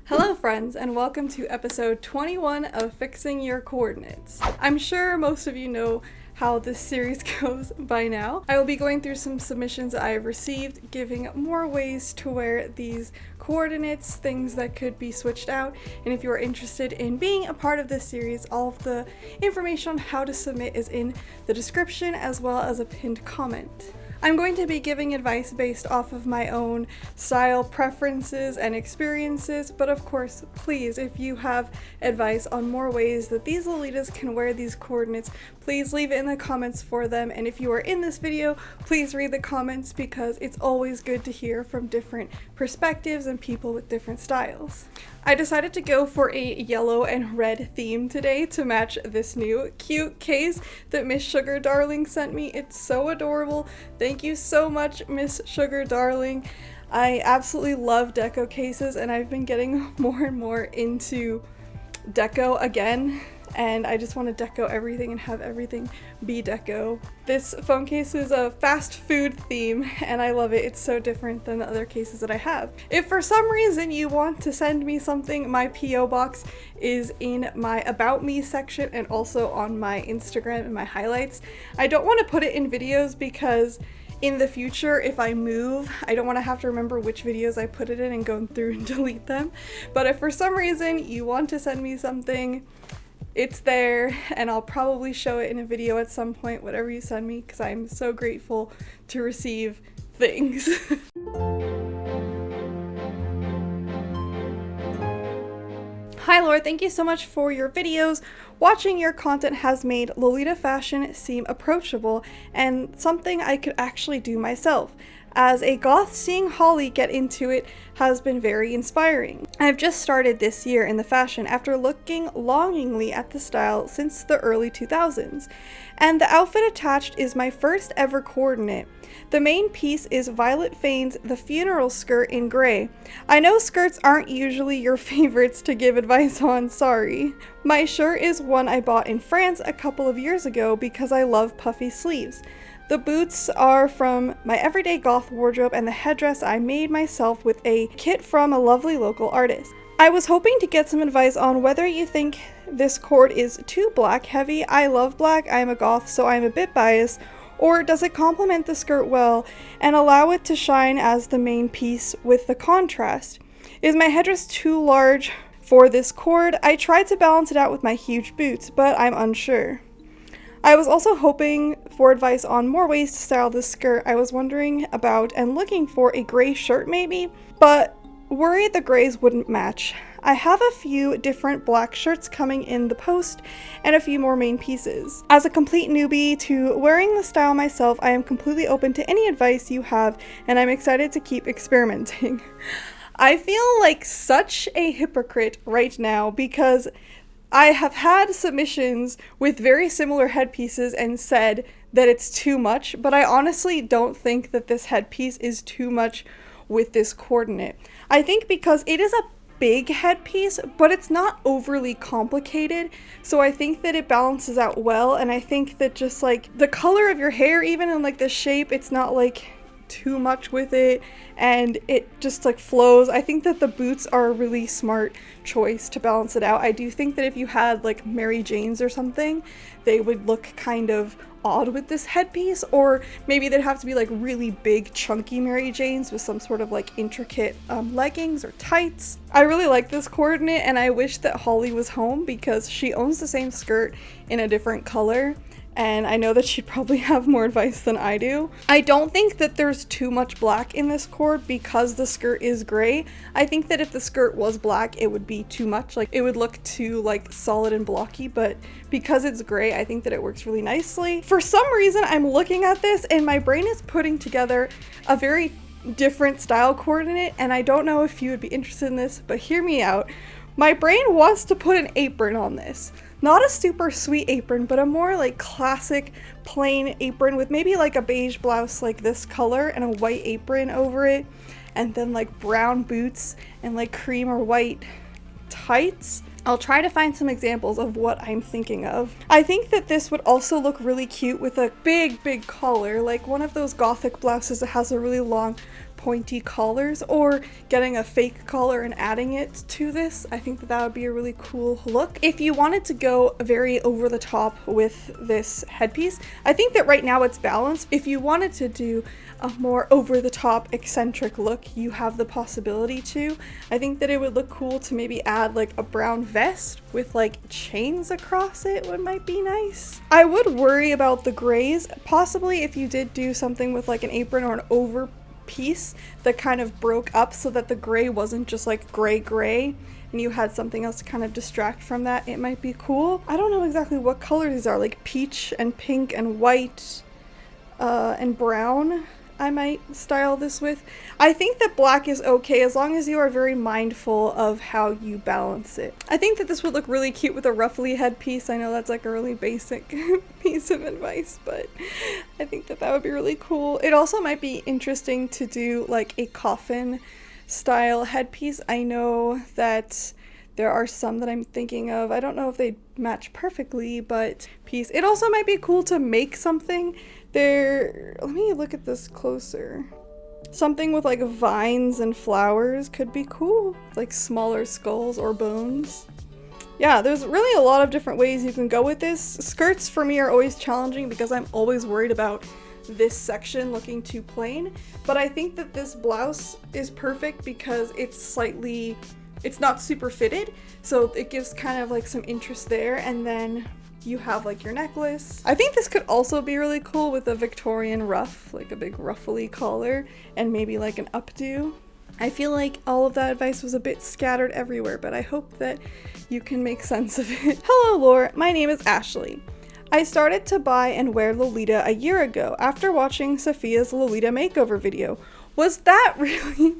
Hello friends, and welcome to episode 21 of Fixing Your Coordinates. I'm sure most of you know how this series goes by now. I will be going through some submissions that I have received, giving more ways to wear these coordinates, things that could be switched out, and if you are interested in being a part of this series, all of the information on how to submit is in the description as well as a pinned comment. I'm going to be giving advice based off of my own style preferences and experiences, but of course, please, if you have advice on more ways that these Lolitas can wear these coordinates, please leave it in the comments for them. And if you are in this video, please read the comments because it's always good to hear from different perspectives and people with different styles. I decided to go for a yellow and red theme today to match this new cute case that Miss Sugar Darling sent me. It's so adorable. Thank you so much, Miss Sugar Darling. I absolutely love deco cases, and I've been getting more and more into deco again, and I just want to deco everything and have everything be deco. This phone case is a fast food theme, and I love it. It's so different than the other cases that I have. If for some reason you want to send me something, my PO box is in my About Me section and also on my Instagram and my highlights. I don't want to put it in videos because in the future, if I move, I don't want to have to remember which videos I put it in and go through and delete them. But if for some reason you want to send me something, it's there, and I'll probably show it in a video at some point, whatever you send me, because I'm so grateful to receive things. Hi Laura, thank you so much for your videos. Watching your content has made Lolita fashion seem approachable and something I could actually do myself. As a goth, seeing Holly get into it has been very inspiring. I've just started this year in the fashion after looking longingly at the style since the early 2000s, and the outfit attached is my first ever coordinate. The main piece is Violet Fane's The Funeral skirt in gray. I know skirts aren't usually your favorites to give advice on, sorry. My shirt is one I bought in France a couple of years ago because I love puffy sleeves. The boots are from my everyday goth wardrobe, and the headdress I made myself with a kit from a lovely local artist. I was hoping to get some advice on whether you think this cord is too black heavy. I love black, I'm a goth, so I'm a bit biased. Or does it complement the skirt well and allow it to shine as the main piece with the contrast? Is my headdress too large for this cord? I tried to balance it out with my huge boots, but I'm unsure. I was also hoping for advice on more ways to style this skirt. I was wondering about and looking for a gray shirt maybe, but worried the grays wouldn't match. I have a few different black shirts coming in the post and a few more main pieces. As a complete newbie to wearing the style myself, I am completely open to any advice you have, and I'm excited to keep experimenting. I feel like such a hypocrite right now because I have had submissions with very similar headpieces and said that it's too much, but I honestly don't think that this headpiece is too much with this coordinate. I think because it is a big headpiece, but it's not overly complicated, so I think that it balances out well, and I think that just like the color of your hair, even in like the shape, it's not like too much with it, and it just like flows. I think that the boots are a really smart choice to balance it out. I do think that if you had like Mary Janes or something, they would look kind of odd with this headpiece, or maybe they'd have to be like really big chunky Mary Janes with some sort of like intricate leggings or tights. I really like this coordinate, and I wish that Holly was home because she owns the same skirt in a different color, and I know that she'd probably have more advice than I do. I don't think that there's too much black in this cord because the skirt is gray. I think that if the skirt was black, it would be too much. Like, it would look too like solid and blocky, but because it's gray, I think that it works really nicely. For some reason, I'm looking at this and my brain is putting together a very different style coordinate, and I don't know if you would be interested in this, but hear me out. My brain wants to put an apron on this. Not a super sweet apron, but a more like classic plain apron with maybe like a beige blouse like this color and a white apron over it, and then like brown boots and like cream or white tights. I'll try to find some examples of what I'm thinking of. I think that this would also look really cute with a big collar, like one of those gothic blouses that has a really long pointy collars, or getting a fake collar and adding it to this. I think that that would be a really cool look. If you wanted to go very over the top with this headpiece, I think that right now it's balanced. If you wanted to do a more over the top eccentric look, you have the possibility to. I think that it would look cool to maybe add like a brown vest with like chains across it. What might be nice. I would worry about the grays. Possibly if you did do something with like an apron or an over piece that kind of broke up so that the gray wasn't just like gray and you had something else to kind of distract from that, it might be cool. I don't know exactly what color these are, like peach and pink and white and brown. I might style this with. I think that black is okay as long as you are very mindful of how you balance it. I think that this would look really cute with a ruffly headpiece. I know that's like a really basic piece of advice, but I think that that would be really cool. It also might be interesting to do like a coffin style headpiece. I know that there are some that I'm thinking of. I don't know if they match perfectly, but it also might be cool to make something there. Let me look at this closer. Something with like vines and flowers could be cool. Like smaller skulls or bones. Yeah, there's really a lot of different ways you can go with this. Skirts for me are always challenging because I'm always worried about this section looking too plain. But I think that this blouse is perfect because it's not super fitted. So it gives kind of like some interest there. And then you have like your necklace. I think this could also be really cool with a Victorian ruff, like a big ruffly collar and maybe like an updo. I feel like all of that advice was a bit scattered everywhere, but I hope that you can make sense of it. Hello Lore, my name is Ashley. I started to buy and wear Lolita a year ago after watching Sophia's Lolita makeover video. Was that really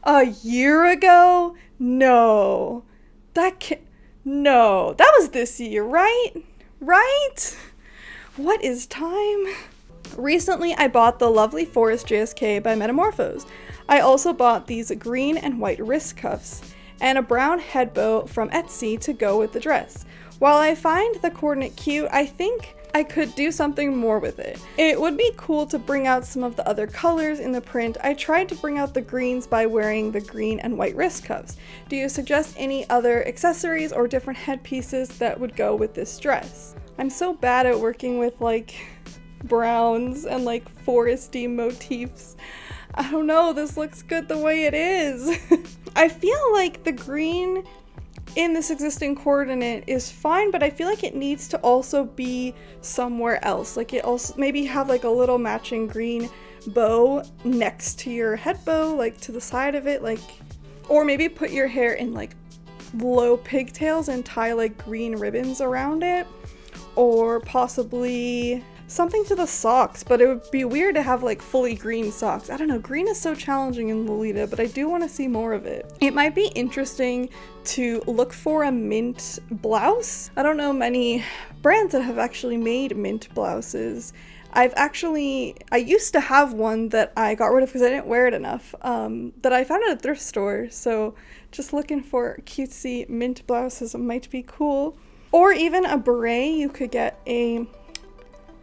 a year ago? No, no, that was this year, right? Right? What is time? Recently, I bought the lovely Forest JSK by Metamorphose. I also bought these green and white wrist cuffs and a brown head bow from Etsy to go with the dress. While I find the coordinate cute, I think I could do something more with it. It would be cool to bring out some of the other colors in the print. I tried to bring out the greens by wearing the green and white wrist cuffs. Do you suggest any other accessories or different headpieces that would go with this dress? I'm so bad at working with like browns and like foresty motifs. I don't know, this looks good the way it is. I feel like the green in this existing coordinate is fine, but I feel like it needs to also be somewhere else. Like it also maybe have like a little matching green bow next to your head bow, like to the side of it, like, or maybe put your hair in like low pigtails and tie like green ribbons around it, or possibly something to the socks, but it would be weird to have like fully green socks. I don't know, green is so challenging in Lolita, but I do want to see more of it. It might be interesting to look for a mint blouse. I don't know many brands that have actually made mint blouses. I used to have one that I got rid of because I didn't wear it enough, that I found at a thrift store, so just looking for cutesy mint blouses might be cool. Or even a beret. You could get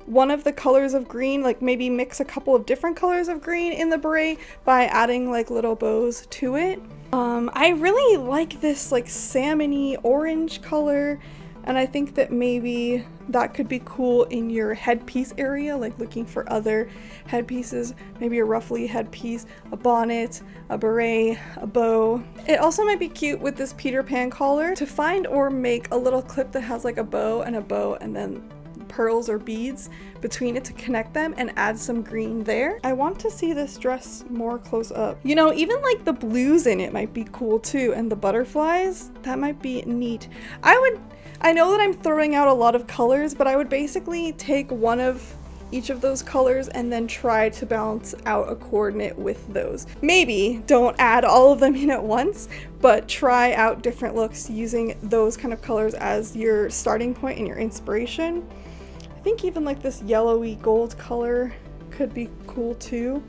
one of the colors of green, like maybe mix a couple of different colors of green in the beret by adding like little bows to it. I really like this like salmon-y orange color, and I think that maybe that could be cool in your headpiece area, like looking for other headpieces, maybe a ruffly headpiece, a bonnet, a beret, a bow. It also might be cute with this Peter Pan collar to find or make a little clip that has like a bow and then pearls or beads between it to connect them and add some green there. I want to see this dress more close up. You know, even like the blues in it might be cool too, and the butterflies, that might be neat. I know that I'm throwing out a lot of colors, but I would basically take one of each of those colors and then try to balance out a coordinate with those. Maybe don't add all of them in at once, but try out different looks using those kind of colors as your starting point and your inspiration. I think even like this yellowy gold color could be cool too.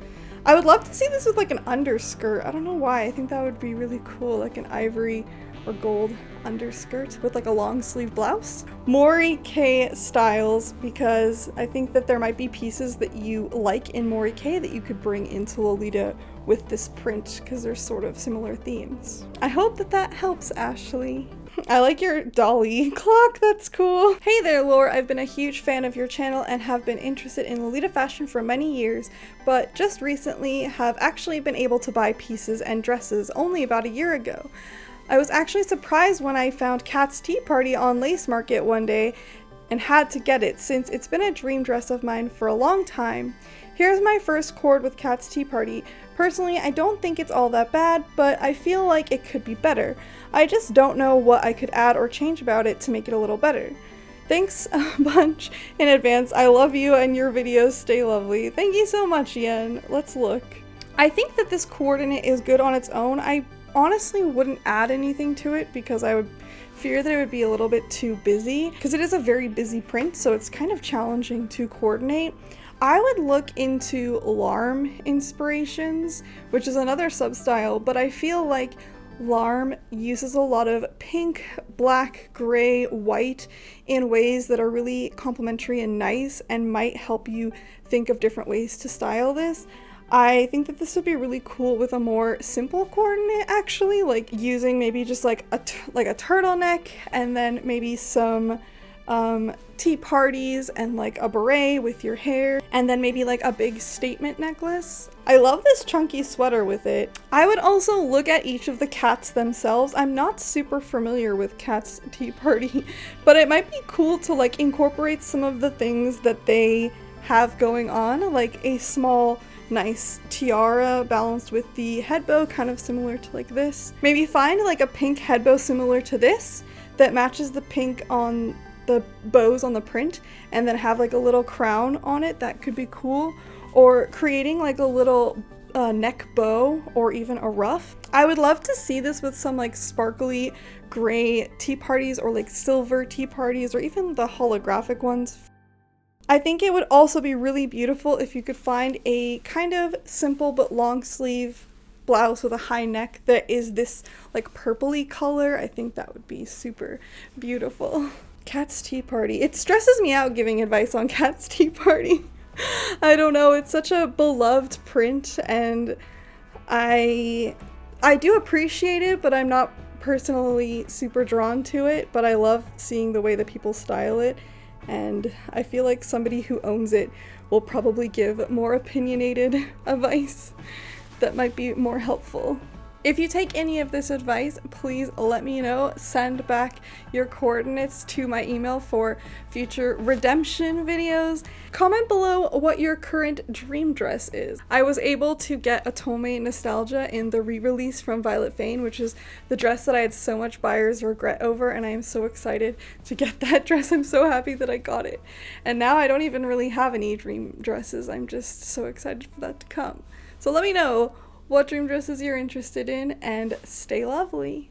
I would love to see this with like an underskirt. I don't know why. I think that would be really cool, like an ivory or gold underskirt with like a long sleeve blouse. Mori K styles, because I think that there might be pieces that you like in Mori K that you could bring into Lolita with this print, because they're sort of similar themes. I hope that that helps, Ashley. I like your dolly clock, that's cool. Hey there, Laura. I've been a huge fan of your channel and have been interested in Lolita fashion for many years, but just recently have actually been able to buy pieces and dresses only about a year ago. I was actually surprised when I found Kat's Tea Party on Lace Market one day and had to get it since it's been a dream dress of mine for a long time. Here's my first cord with Kat's Tea Party. Personally, I don't think it's all that bad, but I feel like it could be better. I just don't know what I could add or change about it to make it a little better. Thanks a bunch in advance. I love you and your videos stay lovely. Thank you so much, Yen. Let's look. I think that this coordinate is good on its own. I honestly wouldn't add anything to it because I would fear that it would be a little bit too busy, because it is a very busy print, so it's kind of challenging to coordinate. I would look into Larm inspirations, which is another substyle, but I feel like Larm uses a lot of pink, black, gray, white in ways that are really complementary and nice and might help you think of different ways to style this. I think that this would be really cool with a more simple coordinate, actually, like using maybe just like a turtleneck and then maybe some tea parties and like a beret with your hair, and then maybe like a big statement necklace. I love this chunky sweater with it. I would also look at each of the cats themselves. I'm not super familiar with Kat's Tea Party, but it might be cool to like incorporate some of the things that they have going on, like a small nice tiara balanced with the head bow, kind of similar to like this. Maybe find like a pink head bow similar to this that matches the pink on the bows on the print, and then have like a little crown on it. That could be cool. Or creating like a little neck bow or even a ruff. I would love to see this with some like sparkly gray tea parties or like silver tea parties or even the holographic ones. I think it would also be really beautiful if you could find a kind of simple but long sleeve blouse with a high neck that is this like purpley color. I think that would be super beautiful. Kat's Tea Party. It stresses me out giving advice on Kat's Tea Party. I don't know, it's such a beloved print and I do appreciate it, but I'm not personally super drawn to it, but I love seeing the way that people style it, and I feel like somebody who owns it will probably give more opinionated advice that might be more helpful. If you take any of this advice, please let me know. Send back your coordinates to my email for future redemption videos. Comment below what your current dream dress is. I was able to get Otome Nostalgia in the re-release from Violet Fane, which is the dress that I had so much buyer's regret over, and I am so excited to get that dress. I'm so happy that I got it. And now I don't even really have any dream dresses. I'm just so excited for that to come. So let me know what dream dresses you're interested in, and stay lovely.